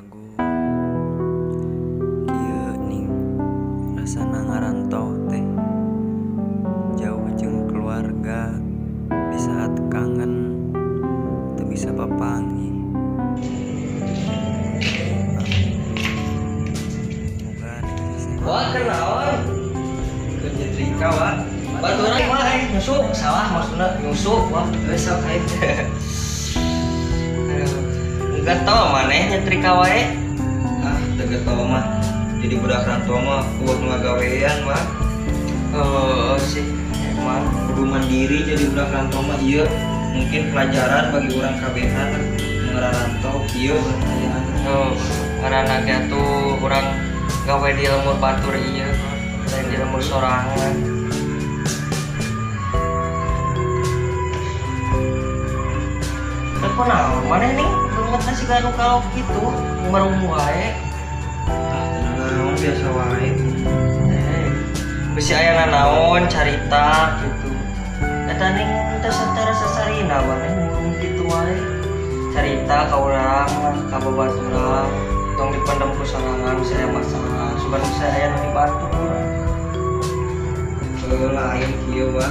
lagu kieu ning rasana ngarantau teh jauh jeung keluarga di saat kangen teu bisa papanggih. Wah, kenaon? Keur nyetrika wah. Baturan mah nyusuk salah maksudna nyusuk wah geus sok aing. Enggak tau maneh nyetrika wae. Ah, teu getol mah. Jadi budak rantau mah kuat ngagawean mah. Oh sih emang Kudu mandiri jadi budak rantau mah ieu mungkin pelajaran bagi orang kabehan ngerantau ieu pertanyaan. oh karena tuh urang gawe di lemur batur ieu lain di lemur sorangan. Telepon naon maneh ning rumah sih kan kalau gitu ngerum wae. Ah, naon biasa wae. Bisi aya naon carita gitu. Eta ning teh secara sasarina maneh ngurung kitu wae. Carita ka urang ka babaturan tong dipendem ku sorangan saya masalah sugan saya aya nu di batur. Lain kieu wa.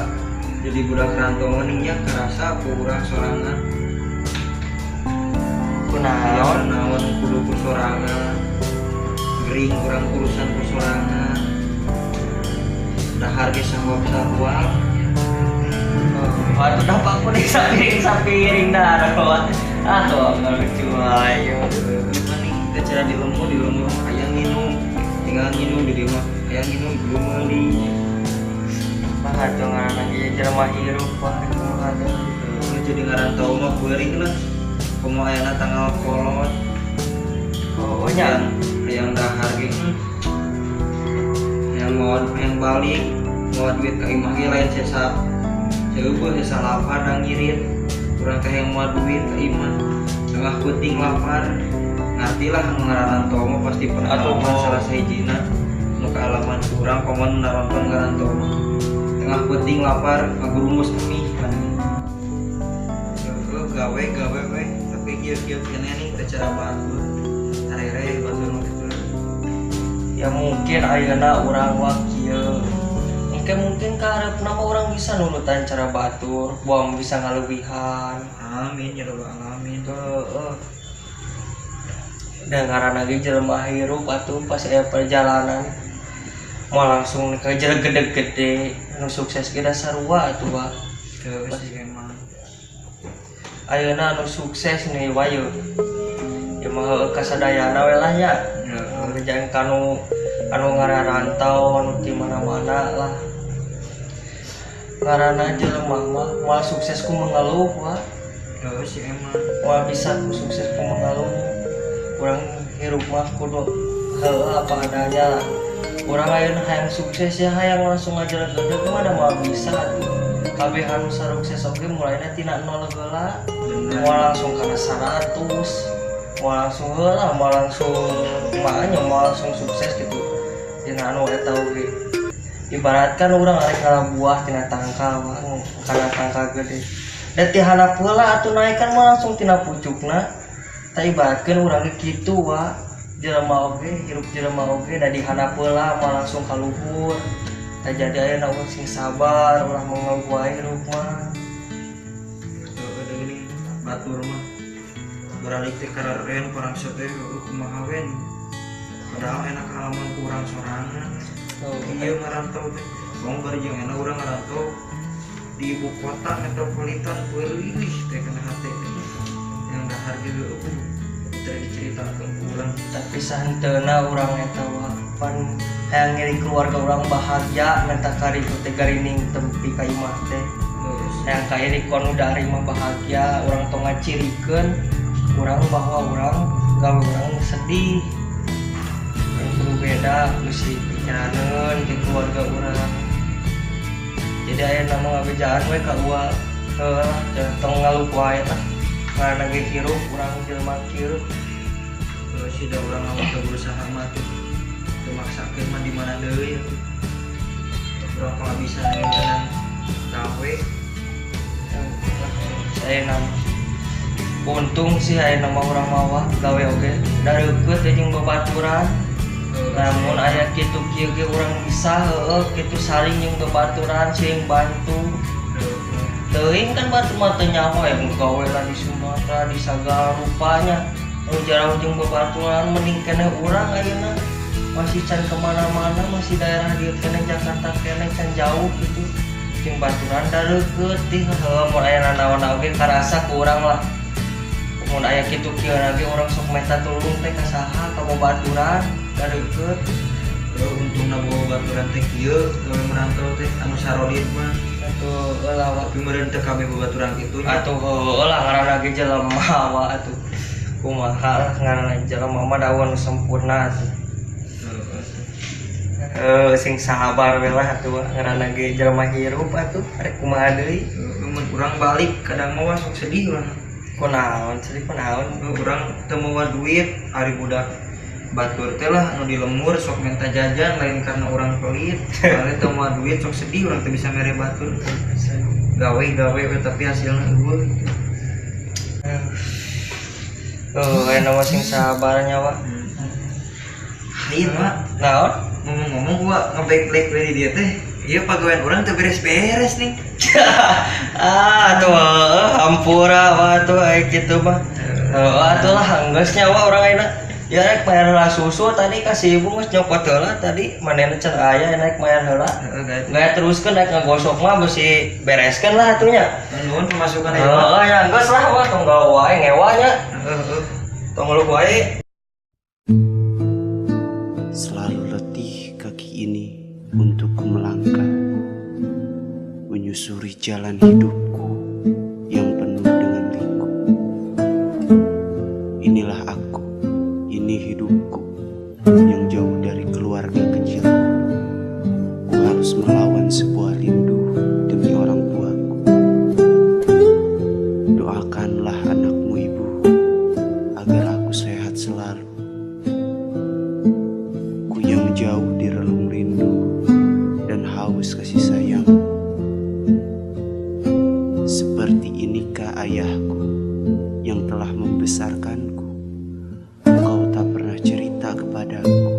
Jadi budak rantau mah ning nya karasa ku urang sorangan. Kunaon? Naon kudu ku sorangan. Gering urang urusan ku sorangan. Dahar ge sahwab-sahwab. Waduh dampak ku nih sapiring dah rawat. Ah tuh lucu ayo. Nih kita cara di lemur aya nginum. Tinggal nginum di dieu mah aya nginum belum meuli. Mah atuh ngaranna ieu jelema hirup wah kumaha teh. Jadi ngarantau mah beuring lah. Komo ayana tanggal kolot. Oh nya Yang dahar ge yang balik mau duit ka imah ge lain sesa jeuh sesa lapar dan ngirit urang teh yang mau duit ka imah tengah puting lapar ngartilah ngarantau mah pasti pernah Atuh, alaman salah sahijina nu kaalaman urang koman naronton ngarantau mah tengah puting lapar ngagurumus mie kan gawe we tapi kieu kene nih teh cara batur arere batur mah kitu. ya mungkin ayeuna urang wa kieu mungkin kaharepna mah urang bisa nurutan cara batur buang bisa ngalebihan. Amin ya rabbal alamin. Dengaran lagi jelema hirup atuh pas aya perjalanan mau langsung ke jalan gede-gede nu sukses ge da sarua atuh wa. Geus emang. Ayeuna nu sukses nih wayu ya mah kasadayana we lah nya. Jangan anu ngarantau anu di mana-mana lah. Karena jelema mah moal sukses ku mengeluh wah. Geus emang. Moal bisa ku sukses ku mengeluh. Urang hirup mah kudu heuh apa adanya. Urang ayeuna hayang sukses ya hayang langsung ngajalan gede mah da moal bisa atuh. Kabeh anu sarukses oge mulainya tina 0 heula. Moal langsung kana 100. Moal langsung heula, moal langsung kumaha moal langsung sukses gitu. Tina anu eta oge. Ibaratkan urang arek ngalabuah tina tangka wah kana tangka gede da ti handap heula atuh naikkan mah langsung tina pucukna ta ibaratkeun urang ge kitu wah jelema oge hirup jelema oge da di handap heula mah langsung ka luhur ta jadi ayeuna urang sing sabar urang manggawa hirup mah Geuning batur mah beralik teh kareren perang teh kumaha wen padahal enak halaman kurang sorangan. Iya ngarantau teh, bang bari jeung enak urang ngarantau di ibu kota metropolitan beurih teh kana hate yang dahar ge ceritakeun urang. tapi sahenteuna urang eta wah pan hayang ngiri keluarga urang bahagia menta kari teh garining tempi ka imah teh hayang ka iri kon dari mah bahagia urang tong ngacirikeun urang bahwa urang gawe urang sedih yang beda mesti pikirankeun ke keluarga urang jadi aya nama ngabejaan we ka uang heulah jangan tong ngalup wae tah karena ge hirup urang jelema kieu Si da urang mah berusaha mah tuh memaksakeun mah di mana deui atuh. Urang kalau bisa jalan gawe saya nama untung sih aya nama urang mawah gawe oge da deukeut jeung babaturan. Namun aya kitu kieu ge urang bisa heueuh kitu saling jeung babaturan sing bantu. Teuing kan batu mah teu nyawa ya gawe lah di Sumatera di sagala rupanya. Nu jarang jeung babaturan mending keneh urang ayeuna masih can kemana-mana masih daerah dieu keneh Jakarta keneh can jauh gitu. Jeung baturan da deukeut tih heueuh mun aya nanaon oge karasa ku urang lah. Mun aya kitu kieu lagi urang sok minta tulung teh ka saha ka babaturan da deukeut. Untungna bawa baturan teh kieu gawe merantau teh anu sarodit mah. Atuh heula Tapi meureun teu kabeh babaturan kitu. atuh heula ngaranna ge jelema wa atuh. Kumaha lah ngaranna jelema mah daun sempurna atuh. Sing sabar we lah atuh ngaranna ge jelema hirup atuh arek kumaha deui. Mun urang balik kadang mah sok sedih lah. Kunaon ceuk kunaon. Urang teu mawa duit ari budak batur teh lah anu di lemur sok minta jajan lain karena orang pelit. Ari teu mawa duit sok sedih urang teu bisa mere batur. Gawe we tapi hasilna eueuh. Aya nama sing sabar nyawa. Hain mah Naon? ngomong-ngomong gua nge-back we di dia teh. Ieu pagawean urang teu beres-beres nih. Atuh hampura mah atuh aya kitu mah. Atuh lah geus nyawa urang ayeuna. Ya rek mayar heula susu tadi kasih ibu geus nyopot heula tadi manehna can aya naik mayar heula. Gaya teruskeun naik ngagosok mah beusi bereskeun lah atunya. Nuhun pemasukan ieu. Heeh nya geus lah wah tong gawe wae ngewa nya. Tong ngeuluk wae. Selalu letih kaki ini untukku melangkah, menyusuri jalan hidupku yang penuh dengan liku. Inilah aku, ini hidupku yang jauh dari keluarga kecil. Ku harus melawan sebuah rindu demi orang tuaku. Doakanlah anakmu ibu, agar aku sehat selalu. Ku yang jauh di relung rindu dan haus kasih sayang. Seperti inikah ayahku yang telah membesarkanku? Kau tak pernah cerita kepadaku.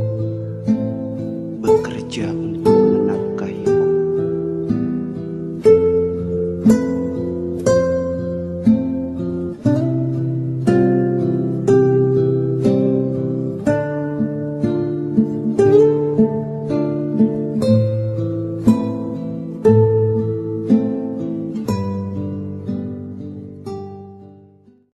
Bekerja untuk